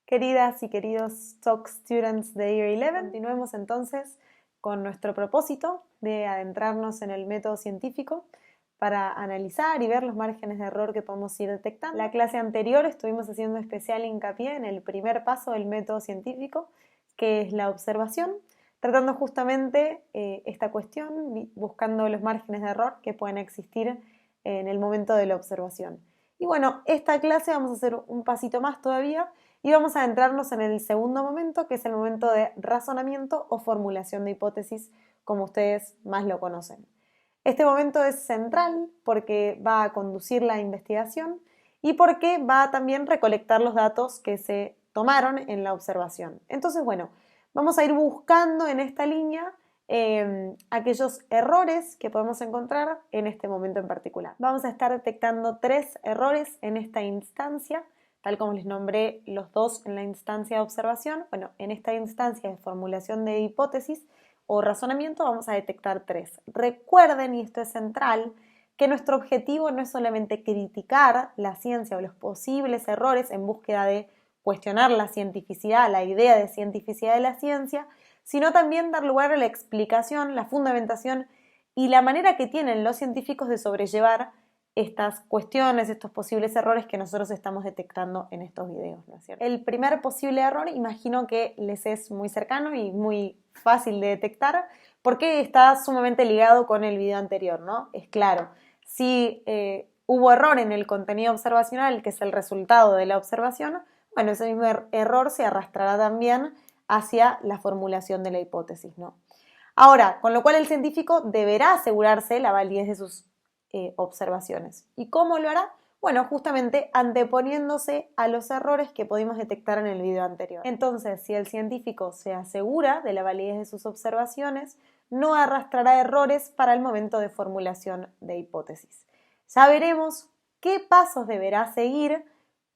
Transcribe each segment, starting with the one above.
Queridas y queridos Talk Students de Year 11, continuemos entonces con nuestro propósito de adentrarnos en el método científico para analizar y ver los márgenes de error que podemos ir detectando. En la clase anterior estuvimos haciendo especial hincapié en el primer paso del método científico, que es la observación, tratando justamente esta cuestión, buscando los márgenes de error que pueden existir en el momento de la observación. Y bueno, esta clase vamos a hacer un pasito más todavía y vamos a adentrarnos en el segundo momento, que es el momento de razonamiento o formulación de hipótesis, como ustedes más lo conocen. Este momento es central porque va a conducir la investigación y porque va a también recolectar los datos que se tomaron en la observación. Entonces, bueno, vamos a ir buscando en esta línea aquellos errores que podemos encontrar en este momento en particular. Vamos a estar detectando 3 errores en esta instancia, tal como les nombré los 2 en la instancia de observación. Bueno, en esta instancia de formulación de hipótesis o razonamiento vamos a detectar 3. Recuerden, y esto es central, que nuestro objetivo no es solamente criticar la ciencia o los posibles errores en búsqueda de cuestionar la cientificidad, la idea de cientificidad de la ciencia, sino también dar lugar a la explicación, la fundamentación y la manera que tienen los científicos de sobrellevar estas cuestiones, estos posibles errores que nosotros estamos detectando en estos videos, ¿no es cierto? El primer posible error, imagino que les es muy cercano y muy fácil de detectar, porque está sumamente ligado con el video anterior, ¿no? Es claro, si hubo error en el contenido observacional, que es el resultado de la observación, bueno, ese mismo error se arrastrará también hacia la formulación de la hipótesis, ¿no? Ahora, con lo cual el científico deberá asegurarse la validez de sus observaciones. ¿Y cómo lo hará? Bueno, justamente anteponiéndose a los errores que pudimos detectar en el video anterior. Entonces, si el científico se asegura de la validez de sus observaciones, no arrastrará errores para el momento de formulación de hipótesis. Ya veremos qué pasos deberá seguir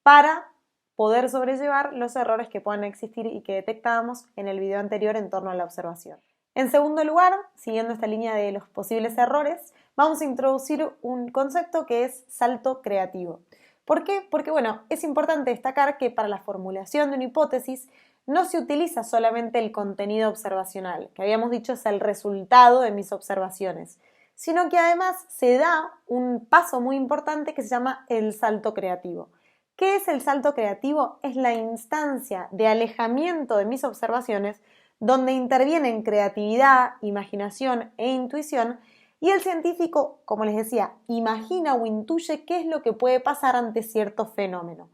para poder sobrellevar los errores que puedan existir y que detectábamos en el video anterior en torno a la observación. En segundo lugar, siguiendo esta línea de los posibles errores, vamos a introducir un concepto que es salto creativo. ¿Por qué? Porque, bueno, es importante destacar que para la formulación de una hipótesis no se utiliza solamente el contenido observacional, que habíamos dicho es el resultado de mis observaciones, sino que además se da un paso muy importante que se llama el salto creativo. ¿Qué es el salto creativo? Es la instancia de alejamiento de mis observaciones donde intervienen creatividad, imaginación e intuición, y el científico, como les decía, imagina o intuye qué es lo que puede pasar ante cierto fenómeno.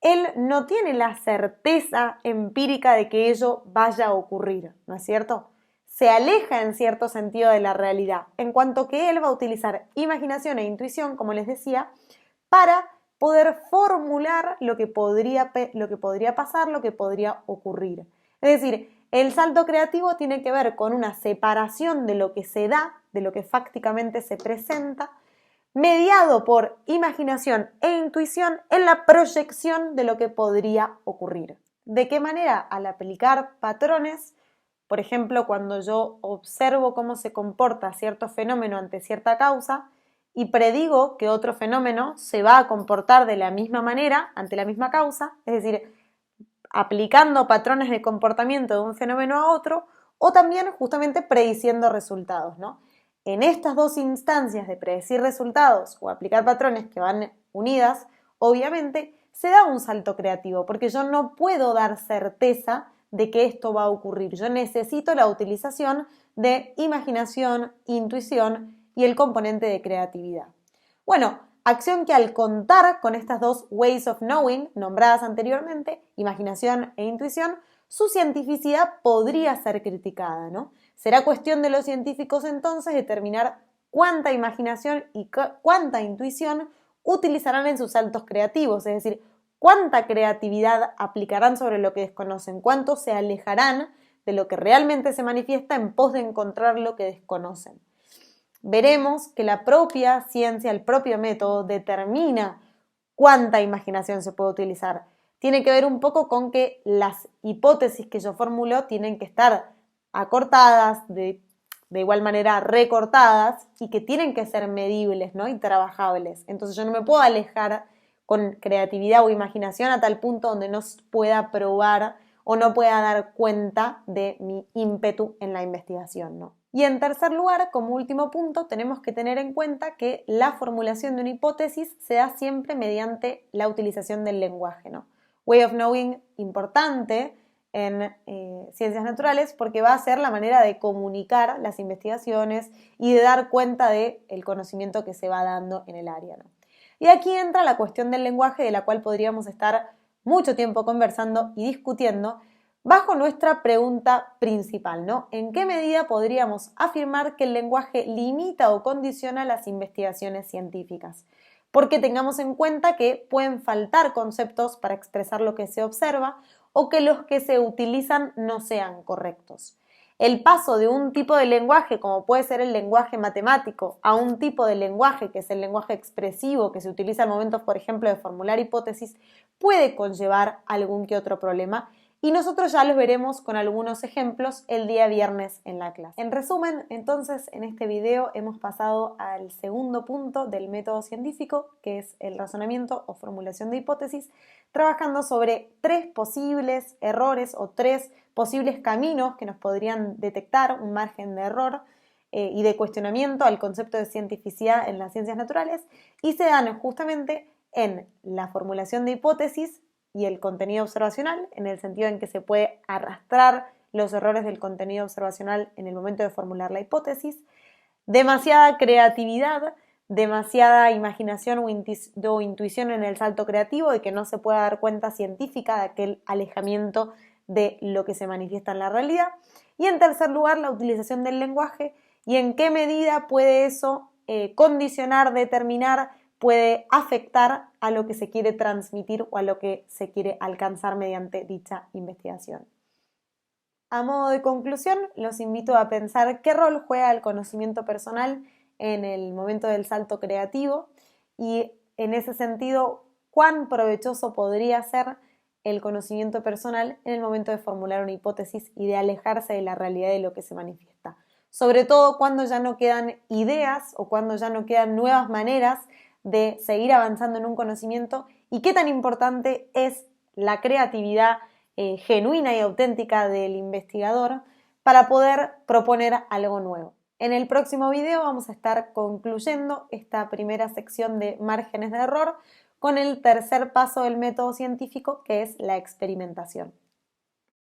Él no tiene la certeza empírica de que ello vaya a ocurrir, ¿no es cierto? Se aleja en cierto sentido de la realidad, en cuanto que él va a utilizar imaginación e intuición, como les decía, para poder formular lo que podría pasar, lo que podría ocurrir. Es decir, el salto creativo tiene que ver con una separación de lo que se da, de lo que fácticamente se presenta, mediado por imaginación e intuición en la proyección de lo que podría ocurrir. ¿De qué manera? Al aplicar patrones, por ejemplo, cuando yo observo cómo se comporta cierto fenómeno ante cierta causa y predigo que otro fenómeno se va a comportar de la misma manera ante la misma causa, es decir, aplicando patrones de comportamiento de un fenómeno a otro, o también justamente prediciendo resultados, ¿no? En estas dos instancias de predecir resultados o aplicar patrones que van unidas, obviamente se da un salto creativo, porque yo no puedo dar certeza de que esto va a ocurrir. Yo necesito la utilización de imaginación, intuición y el componente de creatividad. Bueno, acción que al contar con estas dos ways of knowing nombradas anteriormente, imaginación e intuición, su cientificidad podría ser criticada, ¿no? Será cuestión de los científicos entonces determinar cuánta imaginación y cuánta intuición utilizarán en sus saltos creativos, es decir, cuánta creatividad aplicarán sobre lo que desconocen, cuánto se alejarán de lo que realmente se manifiesta en pos de encontrar lo que desconocen. Veremos que la propia ciencia, el propio método, determina cuánta imaginación se puede utilizar. Tiene que ver un poco con que las hipótesis que yo formulo tienen que estar acortadas, de igual manera recortadas, y que tienen que ser medibles, ¿no? Y trabajables. Entonces yo no me puedo alejar con creatividad o imaginación a tal punto donde no pueda probar o no pueda dar cuenta de mi ímpetu en la investigación, ¿no? Y en tercer lugar, como último punto, tenemos que tener en cuenta que la formulación de una hipótesis se da siempre mediante la utilización del lenguaje, ¿no? Way of knowing importante en ciencias naturales porque va a ser la manera de comunicar las investigaciones y de dar cuenta del conocimiento que se va dando en el área, ¿no? Y aquí entra la cuestión del lenguaje, de la cual podríamos estar mucho tiempo conversando y discutiendo bajo nuestra pregunta principal, ¿no? ¿En qué medida podríamos afirmar que el lenguaje limita o condiciona las investigaciones científicas? Porque tengamos en cuenta que pueden faltar conceptos para expresar lo que se observa o que los que se utilizan no sean correctos. El paso de un tipo de lenguaje, como puede ser el lenguaje matemático, a un tipo de lenguaje que es el lenguaje expresivo que se utiliza al momento, por ejemplo, de formular hipótesis, puede conllevar algún que otro problema y nosotros ya los veremos con algunos ejemplos el día viernes en la clase. En resumen, entonces, en este video hemos pasado al segundo punto del método científico, que es el razonamiento o formulación de hipótesis, trabajando sobre 3 posibles errores o 3 posibles caminos que nos podrían detectar un margen de error y de cuestionamiento al concepto de cientificidad en las ciencias naturales, y se dan justamente en la formulación de hipótesis y el contenido observacional, en el sentido en que se puede arrastrar los errores del contenido observacional en el momento de formular la hipótesis, demasiada creatividad, demasiada imaginación o intuición en el salto creativo y que no se pueda dar cuenta científica de aquel alejamiento de lo que se manifiesta en la realidad. Y en tercer lugar, la utilización del lenguaje y en qué medida puede eso condicionar, determinar, puede afectar a lo que se quiere transmitir o a lo que se quiere alcanzar mediante dicha investigación. A modo de conclusión, los invito a pensar qué rol juega el conocimiento personal en el momento del salto creativo y, en ese sentido, cuán provechoso podría ser el conocimiento personal en el momento de formular una hipótesis y de alejarse de la realidad de lo que se manifiesta. Sobre todo cuando ya no quedan ideas o cuando ya no quedan nuevas maneras de seguir avanzando en un conocimiento y qué tan importante es la creatividad genuina y auténtica del investigador para poder proponer algo nuevo. En el próximo video vamos a estar concluyendo esta primera sección de márgenes de error con el tercer paso del método científico, que es la experimentación.